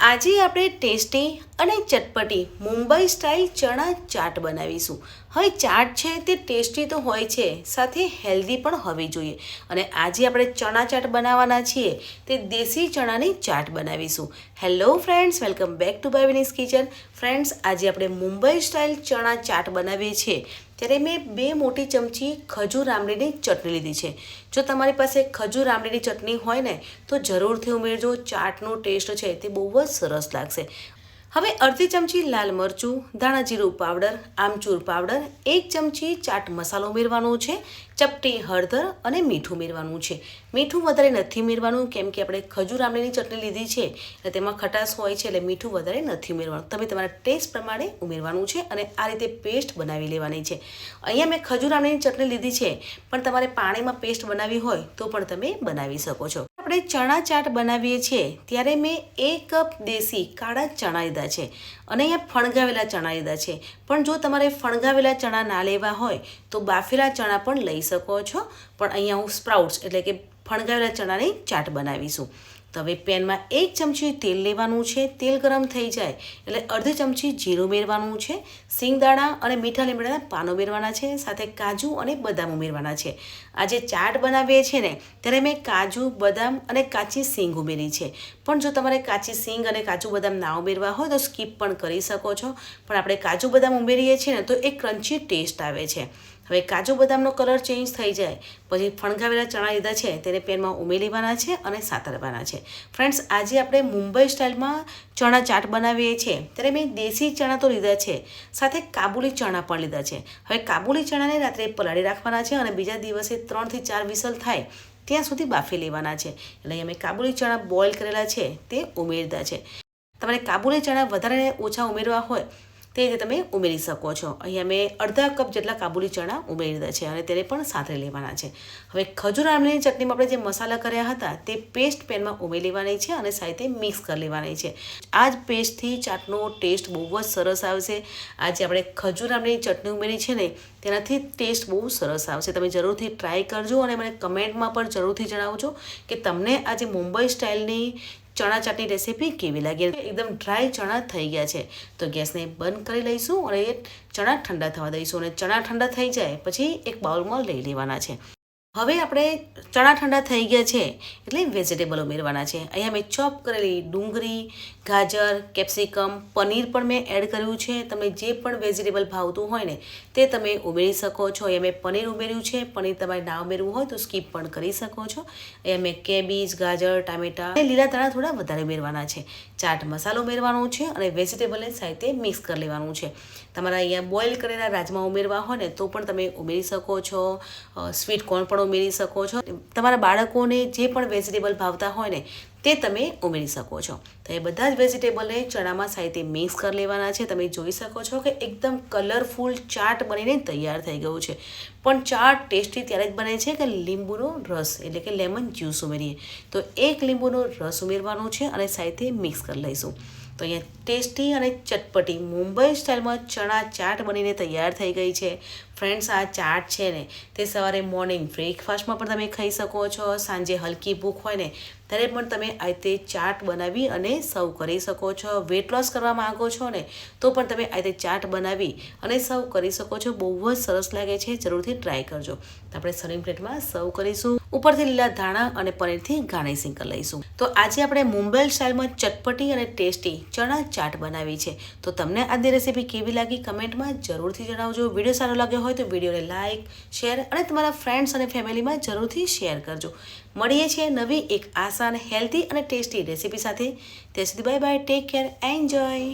આજે આપણે ટેસ્ટી અને ચટપટી મુંબઈ સ્ટાઇલ ચણા ચાટ બનાવીશું। હવે ચાટ છે તે ટેસ્ટી તો હોય છે, સાથે હેલ્ધી પણ હોવી જોઈએ। અને આજે આપણે ચણા ચાટ બનાવવાના છીએ તે દેશી ચણાની ચાટ બનાવીશું। Hello friends, welcome back to Bhavini's kitchen. Friends, આજે આપણે મુંબઈ સ્ટાઇલ ચણા ચાટ બનાવીએ છીએ ત્યારે મેં 2 મોટી ચમચી ખજૂર આમલીની ચટણી લીધી છે। જો તમારી પાસે ખજૂર આમલીની ચટણી હોય ને તો જરૂરથી ઉમેરજો, ચાટનો ટેસ્ટ છે તે બહુ જ સરસ લાગશે। હવે અડધી ચમચી લાલ મરચું, ધાણા જીરું પાવડર, આમચૂર પાવડર, 1 ચમચી ચાટ મસાલો ઉમેરવાનો છે, ચપટી હળદર અને મીઠું ઉમેરવાનું છે। મીઠું વધારે નથી ઉમેરવાનું કેમ કે આપણે ખજૂર આમલીની ચટણી લીધી છે એટલે તેમાં ખટાશ હોય છે, એટલે મીઠું વધારે નથી ઉમેરવાનું। તમે તમારા ટેસ્ટ પ્રમાણે ઉમેરવાનું છે અને આ રીતે પેસ્ટ બનાવી લેવાની છે। અહીંયા મેં ખજૂર આમલીની ચટણી લીધી છે, પણ તમારે પાણીમાં પેસ્ટ બનાવવી હોય તો પણ તમે બનાવી શકો છો। આપણે ચણા ચાટ બનાવીએ છીએ ત્યારે મેં 1 કપ દેશી કાળા ચણા લીધા છે અને અહીંયા ફણગાવેલા ચણા લીધા છે। પણ જો તમારે ફણગાવેલા ચણા ના લેવા હોય તો બાફેલા ચણા પણ લઈ શકો છો, પણ અહીંયા હું સ્પ્રાઉટ્સ એટલે કે ફણગાવેલા ચણાની ચાટ બનાવીશું। તો હવે પેનમાં 1 ચમચી તેલ લેવાનું છે, તેલ ગરમ થઈ જાય એટલે અડધી ચમચી જીરું ઉમેરવાનું છે, સિંગદાણા અને મીઠા લીમડાના પાન ઉમેરવાના છે, સાથે કાજુ અને બદામ ઉમેરવાના છે। આજે ચાટ બનાવીએ છીએ ને ત્યારે મેં કાજુ, બદામ અને કાચી સિંગ ઉમેરી છે, પણ જો તમારે કાચી સિંગ અને કાજુ બદામ ના ઉમેરવા હોય તો સ્કીપ પણ કરી શકો છો, પણ આપણે કાજુ બદામ ઉમેરીએ છીએ ને તો એક ક્રન્ચી ટેસ્ટ આવે છે। હવે કાજુ બદામનો કલર ચેન્જ થઈ જાય પછી ફણગાવેલા ચણા લીધા છે તેને પેનમાં ઉમેરી લેવાના છે અને સાતરવાના છે। ફ્રેન્ડ્સ, આજે આપણે મુંબઈ સ્ટાઇલમાં ચણા ચાટ બનાવીએ છીએ ત્યારે મેં દેશી ચણા તો લીધા છે, સાથે કાબુલી ચણા પણ લીધા છે। હવે કાબુલી ચણાને રાત્રે પલાળી રાખવાના છે અને બીજા દિવસે 3 થી 4 વિસલ થાય ત્યાં સુધી બાફી લેવાના છે। એટલે અમે કાબુલી ચણા બોઇલ કરેલા છે તે ઉમેરી દીધા છે। તમારે કાબુલી ચણા વધારે ઓછા ઉમેરવા હોય તે રીતે તમે ઉમેરી શકો છો। અહીંયા મેં અડધા કપ જેટલા કાબુલી ચણા ઉમેરી દીધા છે અને તેને પણ સાતરી લેવાના છે। હવે ખજૂર આમલીની ચટણીમાં આપણે જે મસાલા કર્યા હતા તે પેસ્ટ પેનમાં ઉમેરી લેવાની છે અને સાથે મિક્સ કરી લેવાની છે। આ જ પેસ્ટથી ચાટનો ટેસ્ટ બહુ જ સરસ આવશે। આજે આપણે ખજૂર આમલીની ચટણી ઉમેરી છે ને તેનાથી ટેસ્ટ બહુ સરસ આવશે। તમે જરૂરથી ટ્રાય કરજો અને મને કમેન્ટમાં પણ જરૂરથી જણાવજો કે તમને આજે મુંબઈ સ્ટાઇલની ચણા ચાટની રેસીપી કેવી લાગી। એકદમ ડ્રાય ચણા થઈ ગયા છે તો ગેસને બંધ કરી લઈશું અને ચણા ઠંડા થવા દઈશું અને ચણા ઠંડા થઈ જાય પછી એક બાઉલમાં લઈ લેવાના છે। હવે આપણે ચણા ઠંડા થઈ ગયા છે એટલે વેજીટેબલ ઉમેરવાના છે। અહીંયા મેં ચોપ કરેલી ડુંગળી, ગાજર, કેપ્સિકમ, પનીર પણ મેં એડ કર્યું છે। તમે જે પણ વેજીટેબલ ભાવતું હોય ને તે તમે ઉમેરી શકો છો। અહીંયા મેં પનીર ઉમેર્યું છે, પનીર તમારે ના ઉમેરવું હોય તો સ્કીપ પણ કરી શકો છો। અહીંયા મેં કેબીજ, ગાજર, ટામેટા અને લીલા ધાણા થોડા વધારે ઉમેરવાના છે। ચાટ મસાલો ઉમેરવાનો છે અને વેજીટેબલને સાથે મિક્સ કરી લેવાનું છે। તમારા અહીંયા બોઇલ કરેલા રાજમા ઉમેરવા હોય ને તો પણ તમે ઉમેરી શકો છો, સ્વીટ કોર્ન પણ ઉમેરી શકો છો। તમારા બાળકોને જે પણ વેજીટેબલ ભાવતા હોય ને તે તમે ઉમેરી શકો છો। તો એ બધા જ વેજીટેબલને ચણામાં સાથે મિક્સ કરી લેવાના છે। તમે જોઈ શકો છો કે એકદમ કલરફુલ ચાટ બનીને તૈયાર થઈ ગયું છે। પણ ચાટ ટેસ્ટી ત્યારે જ બને છે કે લીંબુનો રસ એટલે કે લેમન જ્યુસ ઉમેરીએ। તો 1 લીંબુનો રસ ઉમેરવાનો છે અને સાથે મિક્સ કરી લઈશું। તો અહીંયા ટેસ્ટી અને ચટપટી મુંબઈ સ્ટાઇલમાં ચણા ચાટ બનીને તૈયાર થઈ ગઈ છે। ફ્રેન્ડ્સ, આ ચાટ છે ને તે સવારે મોર્નિંગ બ્રેકફાસ્ટમાં પણ તમે ખાઈ શકો છો, સાંજે હલકી ભૂખ હોય ને ત્યારે પણ તમે આ રીતે ચાટ બનાવી અને સર્વ કરી શકો છો। વેટ લોસ કરવા માંગો છો ને તો પણ તમે આ રીતે ચાટ બનાવી અને સર્વ કરી શકો છો। બહુ જ સરસ લાગે છે, જરૂરથી ટ્રાય કરજો। તો આપણે સર્વિંગ પ્લેટમાં સર્વ કરીશું, ઉપરથી લીલા ધાણા અને પનીરથી ગાર્નિશિંગ કરી લઈશું। તો આજે આપણે મુંબઈ સ્ટાઇલમાં ચટપટી અને ટેસ્ટી ચણા ચાટ બનાવી છે। તો તમને આજની રેસીપી કેવી લાગી કમેન્ટમાં જરૂરથી જણાવજો। વિડીયો સારો લાગ્યો હોય તો વિડીયોને લાઇક, શેર અને તમારા ફ્રેન્ડ્સ અને ફેમિલીમાં જરૂરથી શેર કરજો। મળીએ છીએ નવી એક આસાન, હેલ્ધી અને ટેસ્ટી રેસીપી સાથે। ત્યાં સુધી bye bye, take care, enjoy.